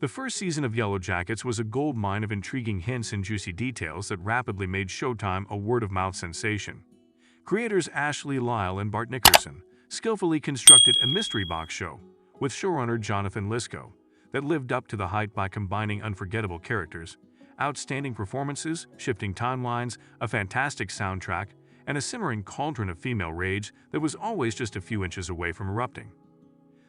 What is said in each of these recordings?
The first season of Yellowjackets was a goldmine of intriguing hints and juicy details that rapidly made Showtime a word-of-mouth sensation. Creators Ashley Lyle and Bart Nickerson skillfully constructed a mystery box show, with showrunner Jonathan Lisco, that lived up to the hype by combining unforgettable characters, outstanding performances, shifting timelines, a fantastic soundtrack, and a simmering cauldron of female rage that was always just a few inches away from erupting.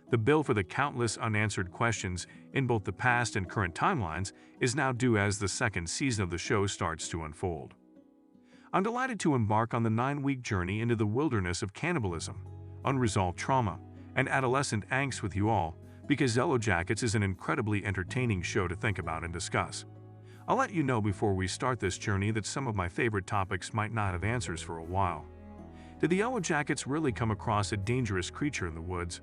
The bill for the countless unanswered questions in both the past and current timelines is now due as the second season of the show starts to unfold. I'm delighted to embark on the 9-week journey into the wilderness of cannibalism, unresolved trauma, and adolescent angst with you all, because Yellowjackets is an incredibly entertaining show to think about and discuss. I'll let you know before we start this journey that some of my favorite topics might not have answers for a while. Did the Yellowjackets really come across a dangerous creature in the woods?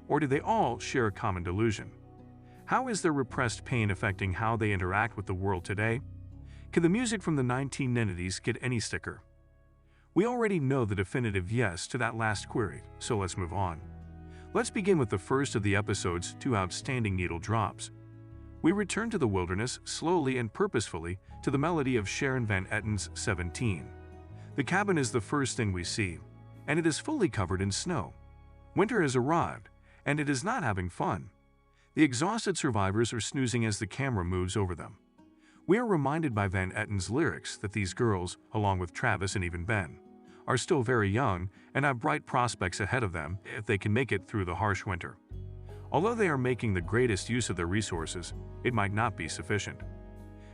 Or do they all share a common delusion? How is their repressed pain affecting how they interact with the world today? Can the music from the 1990s get any sicker? We already know the definitive yes to that last query, so let's move on. Let's begin with the first of the episode's 2 outstanding needle drops. We return to the wilderness slowly and purposefully to the melody of Sharon Van Etten's 17. The cabin is the first thing we see, and it is fully covered in snow. Winter has arrived, and it is not having fun. The exhausted survivors are snoozing as the camera moves over them. We are reminded by Van Etten's lyrics that these girls, along with Travis and even Ben, are still very young and have bright prospects ahead of them if they can make it through the harsh winter. Although they are making the greatest use of their resources, it might not be sufficient.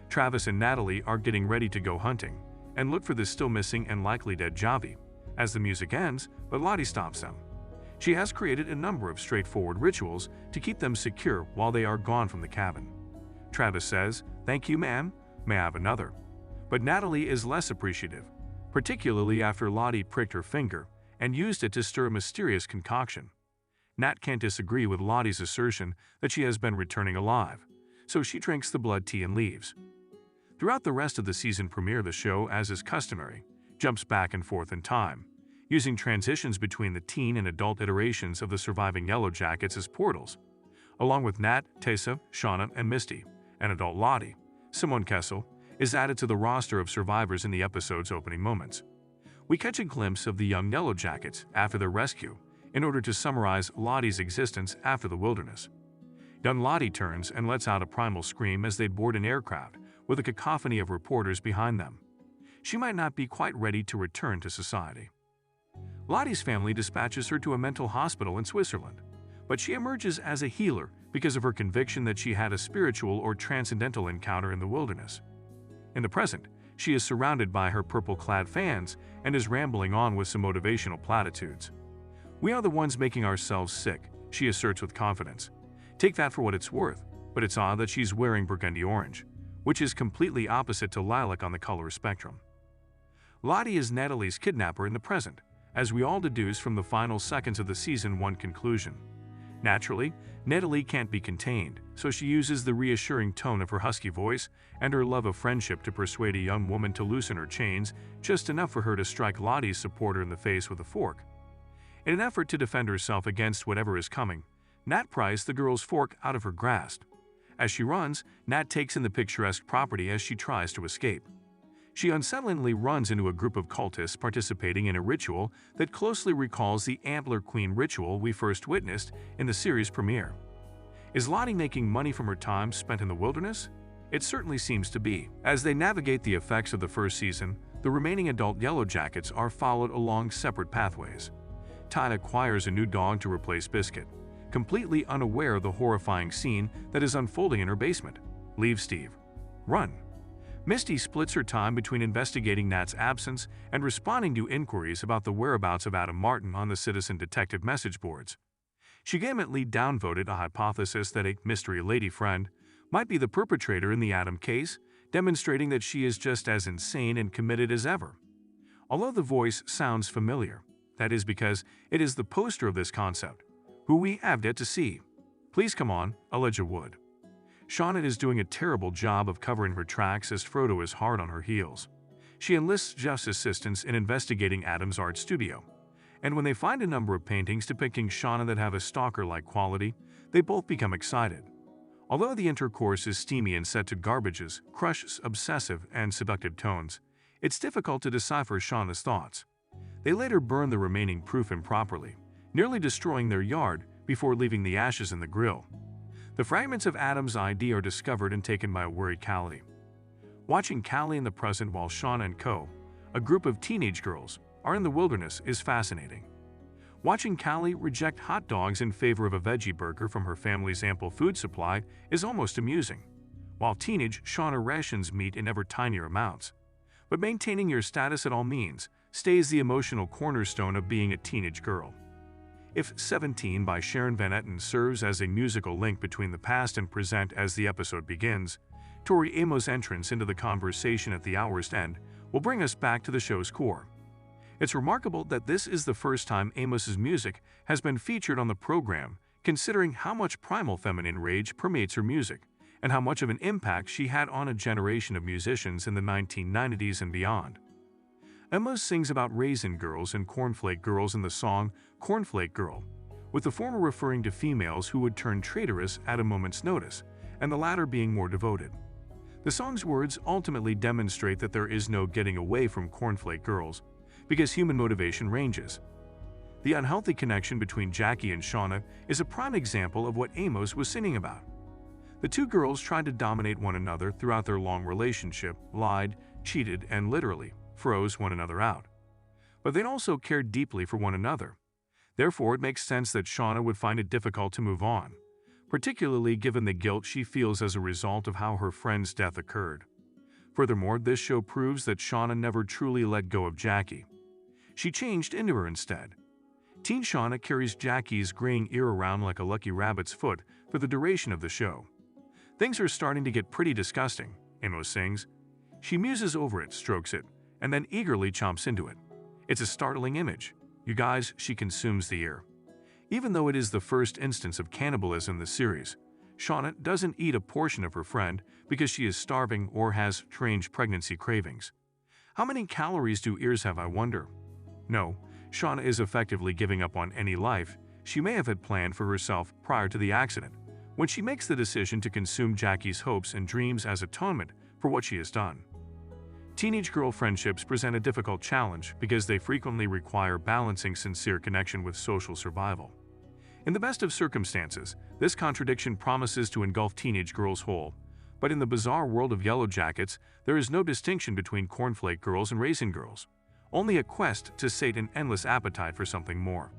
Travis and Natalie are getting ready to go hunting and look for the still missing and likely dead Javi, as the music ends, but Lottie stops them. She has created a number of straightforward rituals to keep them secure while they are gone from the cabin. Travis says, "Thank you, ma'am. May I have another?" But Natalie is less appreciative, particularly after Lottie pricked her finger and used it to stir a mysterious concoction. Nat can't disagree with Lottie's assertion that she has been returning alive, so she drinks the blood tea and leaves. Throughout the rest of the season premiere, the show, as is customary, jumps back and forth in time, using transitions between the teen and adult iterations of the surviving Yellowjackets as portals. Along with Nat, Tessa, Shauna, and Misty, and adult Lottie, Simone Kessel is added to the roster of survivors in the episode's opening moments. We catch a glimpse of the young Yellowjackets after their rescue in order to summarize Lottie's existence after the wilderness. Young Lottie turns and lets out a primal scream as they board an aircraft with a cacophony of reporters behind them. She might not be quite ready to return to society. Lottie's family dispatches her to a mental hospital in Switzerland, but she emerges as a healer because of her conviction that she had a spiritual or transcendental encounter in the wilderness. In the present, she is surrounded by her purple-clad fans and is rambling on with some motivational platitudes. "We are the ones making ourselves sick," she asserts with confidence. Take that for what it's worth, but it's odd that she's wearing burgundy orange, which is completely opposite to lilac on the color spectrum. Lottie is Natalie's kidnapper in the present, as we all deduce from the final seconds of the Season 1 conclusion. Naturally, Natalie can't be contained, so she uses the reassuring tone of her husky voice and her love of friendship to persuade a young woman to loosen her chains, just enough for her to strike Lottie's supporter in the face with a fork. In an effort to defend herself against whatever is coming, Nat pries the girl's fork out of her grasp. As she runs, Nat takes in the picturesque property as she tries to escape. She unsettlingly runs into a group of cultists participating in a ritual that closely recalls the Antler Queen ritual we first witnessed in the series premiere. Is Lottie making money from her time spent in the wilderness? It certainly seems to be. As they navigate the effects of the first season, the remaining adult Yellowjackets are followed along separate pathways. Tide acquires a new dog to replace Biscuit, completely unaware of the horrifying scene that is unfolding in her basement. Leave Steve. Run. Misty splits her time between investigating Nat's absence and responding to inquiries about the whereabouts of Adam Martin on the citizen detective message boards. She vehemently downvoted a hypothesis that a mystery lady friend might be the perpetrator in the Adam case, demonstrating that she is just as insane and committed as ever. Although the voice sounds familiar, that is because it is the poster of this concept, who we have yet to see. Please come on, Elijah Wood. Shauna is doing a terrible job of covering her tracks as Frodo is hard on her heels. She enlists Jeff's assistance in investigating Adam's art studio, and when they find a number of paintings depicting Shauna that have a stalker-like quality, they both become excited. Although the intercourse is steamy and set to Garbage's crush's obsessive and seductive tones, it's difficult to decipher Shauna's thoughts. They later burn the remaining proof improperly, nearly destroying their yard before leaving the ashes in the grill. The fragments of Adam's ID are discovered and taken by a worried Callie. Watching Callie in the present while Shauna and co., a group of teenage girls, are in the wilderness is fascinating. Watching Callie reject hot dogs in favor of a veggie burger from her family's ample food supply is almost amusing, while teenage Shauna rations meat in ever tinier amounts. But maintaining your status at all means stays the emotional cornerstone of being a teenage girl. If 17 by Sharon Van Etten serves as a musical link between the past and present as the episode begins, Tori Amos' entrance into the conversation at the hour's end will bring us back to the show's core. It's remarkable that this is the first time Amos's music has been featured on the program, considering how much primal feminine rage permeates her music, and how much of an impact she had on a generation of musicians in the 1990s and beyond. Amos sings about raisin girls and cornflake girls in the song Cornflake Girl, with the former referring to females who would turn traitorous at a moment's notice, and the latter being more devoted. The song's words ultimately demonstrate that there is no getting away from cornflake girls, because human motivation ranges. The unhealthy connection between Jackie and Shauna is a prime example of what Amos was singing about. The two girls tried to dominate one another throughout their long relationship, lied, cheated, and literally froze one another out. But they also cared deeply for one another. Therefore, it makes sense that Shauna would find it difficult to move on, particularly given the guilt she feels as a result of how her friend's death occurred. Furthermore, this show proves that Shauna never truly let go of Jackie. She changed into her instead. Teen Shauna carries Jackie's graying ear around like a lucky rabbit's foot for the duration of the show. Things are starting to get pretty disgusting, Amos sings. She muses over it, strokes it, and then eagerly chomps into it. It's a startling image. You guys, she consumes the ear. Even though it is the first instance of cannibalism in the series, Shauna doesn't eat a portion of her friend because she is starving or has strange pregnancy cravings. How many calories do ears have, I wonder? No, Shauna is effectively giving up on any life she may have had planned for herself prior to the accident, when she makes the decision to consume Jackie's hopes and dreams as atonement for what she has done. Teenage girl friendships present a difficult challenge because they frequently require balancing sincere connection with social survival. In the best of circumstances, this contradiction promises to engulf teenage girls whole, but in the bizarre world of Yellowjackets, there is no distinction between cornflake girls and raisin girls, only a quest to sate an endless appetite for something more.